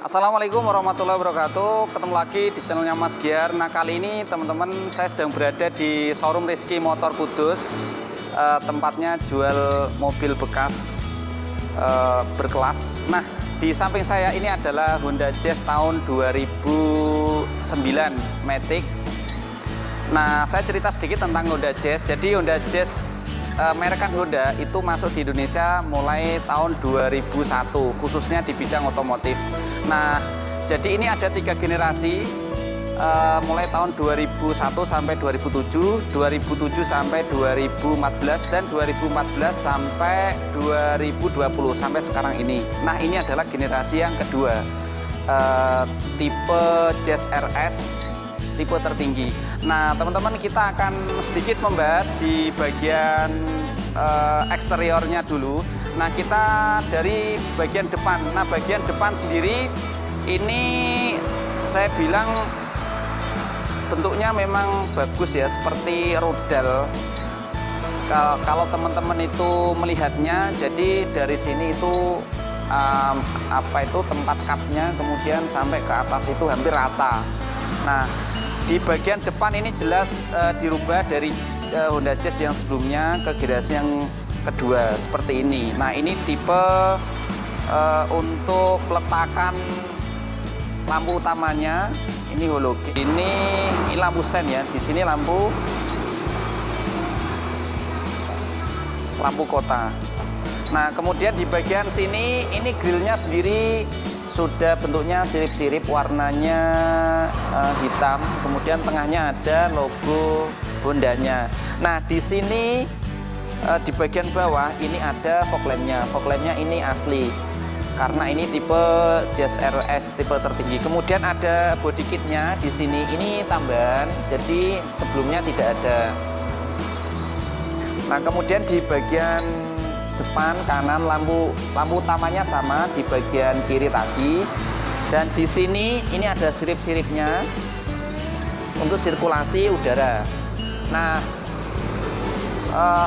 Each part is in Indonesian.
Assalamualaikum warahmatullahi wabarakatuh. Ketemu lagi di channelnya Mas Giar. Nah, kali ini teman-teman saya sedang berada di showroom Rizky Motor Kudus. Tempatnya jual mobil bekas berkelas. Nah, di samping saya ini adalah Honda Jazz tahun 2009 Matic. Nah, saya cerita sedikit tentang Honda Jazz. Jadi Honda Jazz merekan Honda itu masuk di Indonesia mulai tahun 2001, khususnya di bidang otomotif. Nah, jadi ini ada 3 generasi, mulai tahun 2001 sampai 2007, 2007 sampai 2014, dan 2014 sampai 2020 sampai sekarang ini. Nah, ini adalah generasi yang kedua, tipe Jazz RS, tipe tertinggi. Nah, teman-teman, kita akan sedikit membahas di bagian eksteriornya dulu. Nah, kita dari bagian depan. Nah, bagian depan sendiri ini saya bilang bentuknya memang bagus ya, seperti rudal. Kalau teman-teman itu melihatnya, jadi dari sini itu tempat cupnya, kemudian sampai ke atas itu hampir rata. Nah, di bagian depan ini jelas dirubah dari Honda Jazz yang sebelumnya ke generasi yang kedua seperti ini. Nah, ini tipe untuk peletakan lampu utamanya ini halogen. Ini lampu sen ya. Di sini lampu kota. Nah, kemudian di bagian sini ini grillnya sendiri sudah bentuknya sirip-sirip, warnanya hitam, kemudian tengahnya ada logo Hondanya. Nah, di sini di bagian bawah ini ada fog lampnya. Fog lampnya ini asli karena ini tipe Jazz RS, tipe tertinggi. Kemudian ada body kitnya di sini, ini tambahan, jadi sebelumnya tidak ada. Nah, kemudian di bagian depan kanan lampu utamanya sama, di bagian kiri tadi, dan di sini ini ada sirip-siripnya untuk sirkulasi udara. Nah,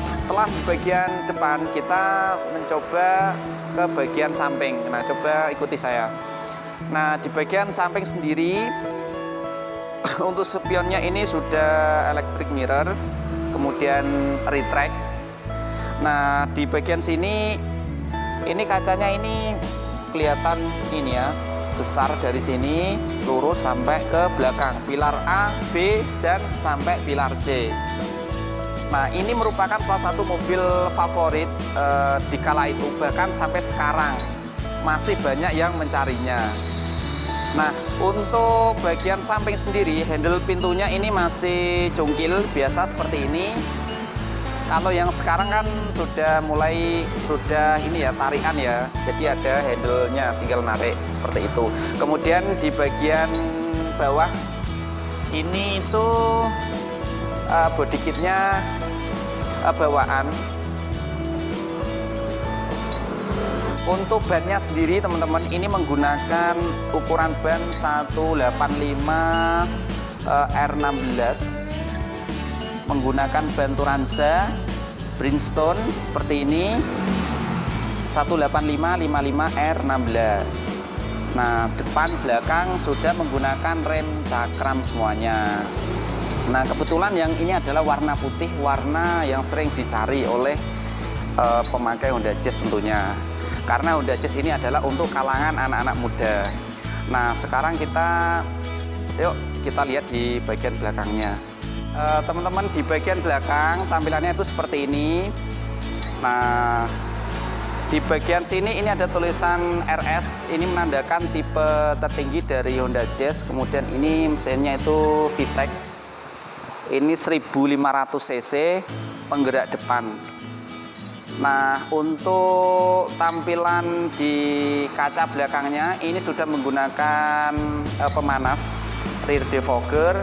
setelah di bagian depan kita mencoba ke bagian samping. Nah, coba ikuti saya. Nah, di bagian samping sendiri untuk spionnya ini sudah electric mirror, kemudian retract. Nah, di bagian sini ini kacanya ini kelihatan ini ya, besar dari sini lurus sampai ke belakang, pilar A, B, dan sampai pilar C. Nah, ini merupakan salah satu mobil favorit di kala itu, bahkan sampai sekarang masih banyak yang mencarinya. Nah, untuk bagian samping sendiri handle pintunya ini masih cungkil biasa seperti ini. Kalau yang sekarang kan sudah ini ya, tarikan ya, jadi ada handle-nya, tinggal narik seperti itu. Kemudian di bagian bawah ini itu body kitnya bawaan. Untuk bannya sendiri teman-teman ini menggunakan ukuran ban 185 R16, menggunakan ban Turanza Bridgestone seperti ini 185/55 R16. Nah, depan belakang sudah menggunakan rem cakram semuanya. Nah, kebetulan yang ini adalah warna putih, warna yang sering dicari oleh pemakai Honda Jazz tentunya, karena Honda Jazz ini adalah untuk kalangan anak-anak muda. Nah, sekarang yuk kita lihat di bagian belakangnya. Teman-teman, di bagian belakang tampilannya itu seperti ini. Nah, di bagian sini ini ada tulisan RS, ini menandakan tipe tertinggi dari Honda Jazz. Kemudian ini mesinnya itu VTEC, ini 1500 cc, penggerak depan. Nah, untuk tampilan di kaca belakangnya ini sudah menggunakan pemanas rear defogger,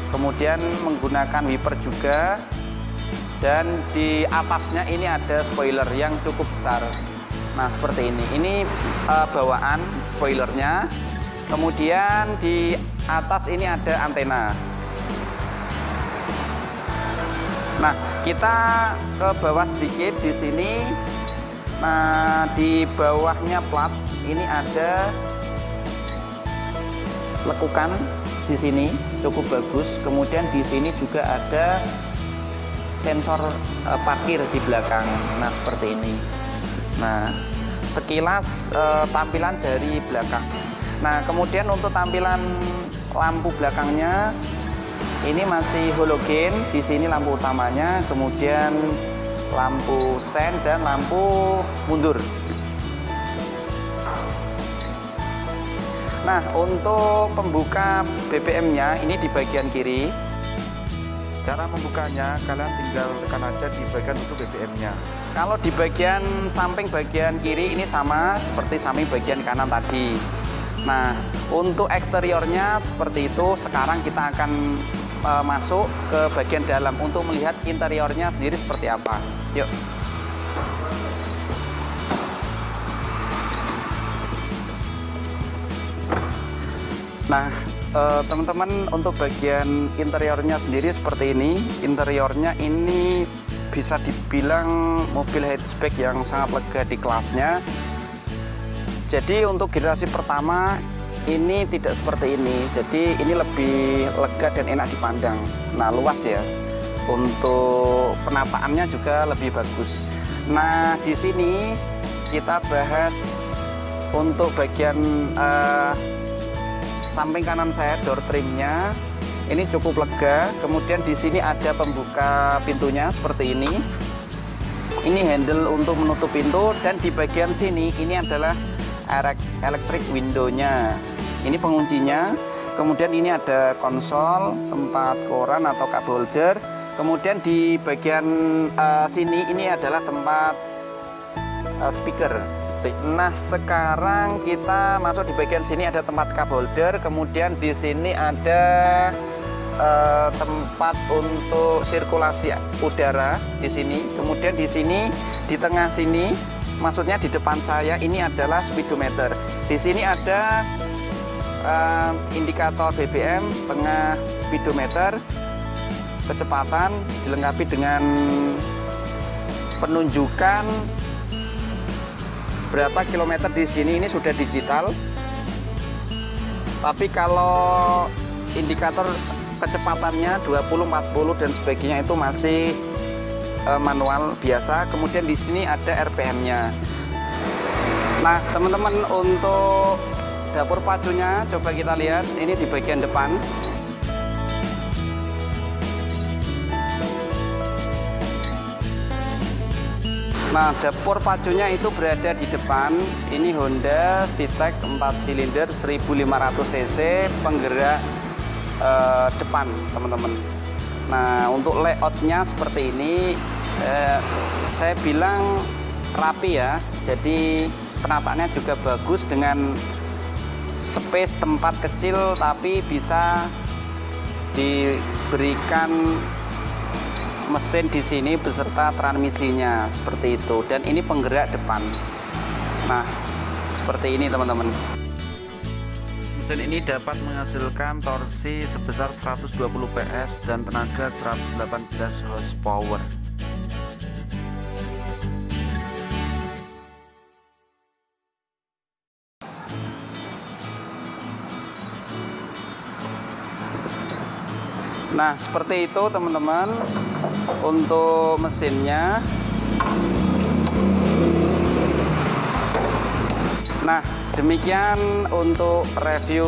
kemudian menggunakan wiper juga, dan di atasnya ini ada spoiler yang cukup besar. Nah, seperti ini bawaan spoilernya. Kemudian di atas ini ada antena. Nah, kita ke bawah sedikit di sini. Nah, di bawahnya plat ini ada lekukan di sini cukup bagus. Kemudian di sini juga ada sensor parkir di belakang. Nah, seperti ini. Nah, sekilas tampilan dari belakang. Nah, kemudian untuk tampilan lampu belakangnya ini masih halogen. Di sini lampu utamanya, kemudian lampu sen dan lampu mundur. Nah, untuk pembuka BBM-nya ini di bagian kiri. Cara membukanya, kalian tinggal tekan aja di bagian untuk BBM-nya. Kalau di bagian samping bagian kiri ini sama seperti samping bagian kanan tadi. Nah, untuk eksteriornya seperti itu. Sekarang kita akan masuk ke bagian dalam untuk melihat interiornya sendiri seperti apa. Yuk. Nah, teman-teman, untuk bagian interiornya sendiri seperti ini. Interiornya ini bisa dibilang mobil hatchback yang sangat lega di kelasnya. Jadi untuk generasi pertama ini tidak seperti ini. Jadi ini lebih lega dan enak dipandang. Nah, luas ya. Untuk penataannya juga lebih bagus. Nah, di sini kita bahas untuk bagian samping kanan saya, door trimnya ini cukup lega. Kemudian di sini ada pembuka pintunya seperti ini. Ini handle untuk menutup pintu, dan di bagian sini ini adalah electric window-nya. Ini penguncinya. Kemudian ini ada konsol, tempat koran atau cup holder. Kemudian di bagian sini ini adalah tempat speaker. Nah, sekarang kita masuk di bagian sini, ada tempat cup holder. Kemudian di sini ada tempat untuk sirkulasi udara di sini. Kemudian di sini, di tengah sini, maksudnya di depan saya ini adalah speedometer. Di sini ada indikator BBM, tengah speedometer, kecepatan, dilengkapi dengan penunjukan berapa kilometer di sini. Ini sudah digital. Tapi kalau indikator kecepatannya 20, 40 dan sebagainya itu masih manual biasa. Kemudian di sini ada RPM-nya. Nah, teman-teman, untuk dapur pacunya coba kita lihat. Ini di bagian depan. Nah, dapur pacunya itu berada di depan. Ini Honda VTEC 4 silinder 1500 cc penggerak depan, teman-teman. Nah, untuk layoutnya seperti ini, saya bilang rapi ya. Jadi penataannya juga bagus dengan space tempat kecil, tapi bisa diberikan mesin di sini beserta transmisinya seperti itu. Dan ini penggerak depan. Nah, seperti ini, teman-teman. Mesin ini dapat menghasilkan torsi sebesar 120 PS dan tenaga 118 horsepower. Nah, seperti itu, teman-teman, untuk mesinnya. Nah, demikian untuk review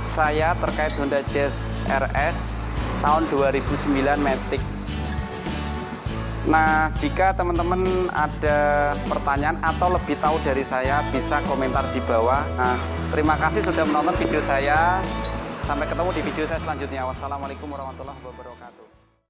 saya terkait Honda Jazz RS tahun 2009 Matic. Nah, jika teman-teman ada pertanyaan atau lebih tahu dari saya, bisa komentar di bawah. Nah, terima kasih sudah menonton video saya. Sampai ketemu di video saya selanjutnya. Wassalamualaikum warahmatullahi wabarakatuh.